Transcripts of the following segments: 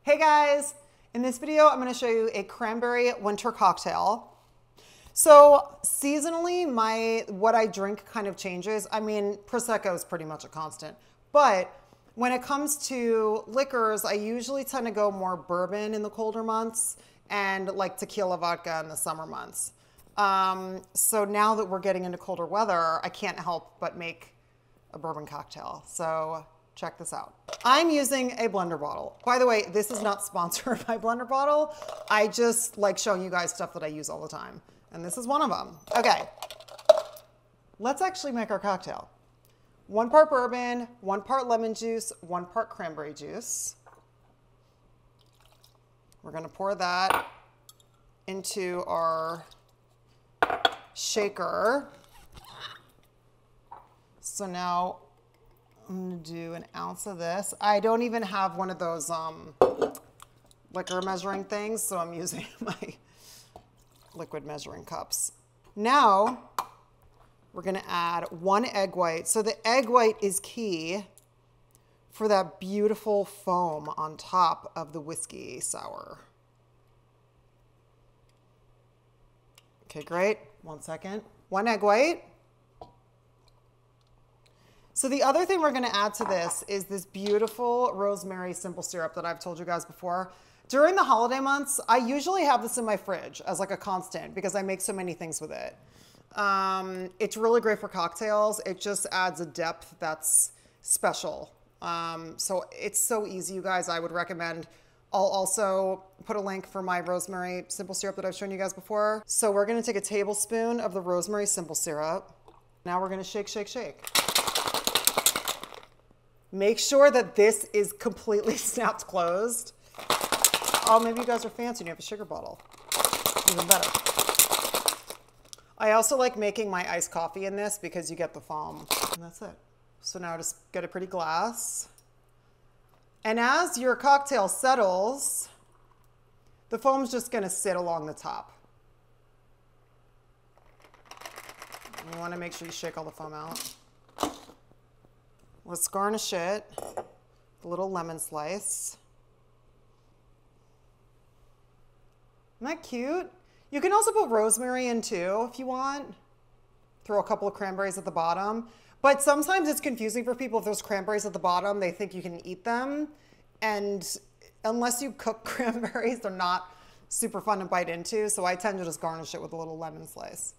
Hey guys, in this video, I'm gonna show you a cranberry winter cocktail. So seasonally, what I drink kind of changes. I mean, Prosecco is pretty much a constant, but when it comes to liquors, I usually tend to go more bourbon in the colder months and like tequila vodka in the summer months. So now that we're getting into colder weather, I can't help but make a bourbon cocktail. So check this out. I'm using a blender bottle. By the way, this is not sponsored by Blender Bottle. I just like showing you guys stuff that I use all the time. And this is one of them. Okay, let's actually make our cocktail. 1 part bourbon, 1 part lemon juice, 1 part cranberry juice. We're gonna pour that into our shaker. So now I'm gonna do an ounce of this. I don't even have one of those liquor measuring things, so I'm using my liquid measuring cups. Now, we're gonna add 1 egg white. So the egg white is key for that beautiful foam on top of the whiskey sour. Okay, great. 1 second. 1 egg white. So the other thing we're gonna add to this is this beautiful rosemary simple syrup that I've told you guys before. During the holiday months, I usually have this in my fridge as like a constant because I make so many things with it. It's really great for cocktails. It just adds a depth that's special. So it's so easy, you guys. I would recommend. I'll also put a link for my rosemary simple syrup that I've shown you guys before. So we're gonna take a tablespoon of the rosemary simple syrup. Now we're gonna shake, shake, shake. Make sure that this is completely snapped closed. Oh, maybe you guys are fancy and you have a sugar bottle. Even better. I also like making my iced coffee in this because you get the foam. And that's it. So now just get a pretty glass. And as your cocktail settles, the foam's just gonna sit along the top. And you wanna make sure you shake all the foam out. Let's garnish it with a little lemon slice. Isn't that cute? You can also put rosemary in too if you want. Throw a couple of cranberries at the bottom. But sometimes it's confusing for people if there's cranberries at the bottom, they think you can eat them. And unless you cook cranberries, they're not super fun to bite into. So I tend to just garnish it with a little lemon slice.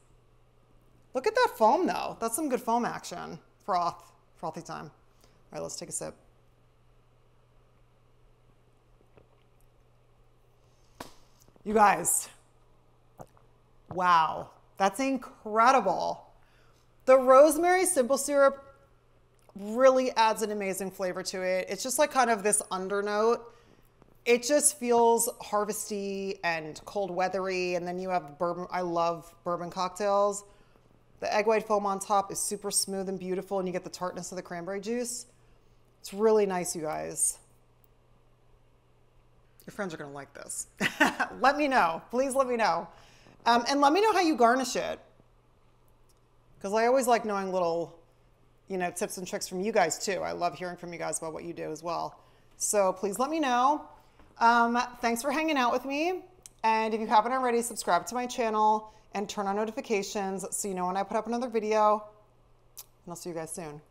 Look at that foam though. That's some good foam action. Frothy time. All right, let's take a sip. You guys, wow, that's incredible. The rosemary simple syrup really adds an amazing flavor to it. It's just like kind of this undernote. It just feels harvesty and cold weathery. And then you have bourbon. I love bourbon cocktails. The egg white foam on top is super smooth and beautiful, and you get the tartness of the cranberry juice. It's really nice, you guys. Your friends are gonna like this. Let me know, please let me know. And let me know how you garnish it. Because I always like knowing little, tips and tricks from you guys too. I love hearing from you guys about what you do as well. So please let me know. Thanks for hanging out with me. And if you haven't already, subscribe to my channel and turn on notifications so you know when I put up another video. And I'll see you guys soon.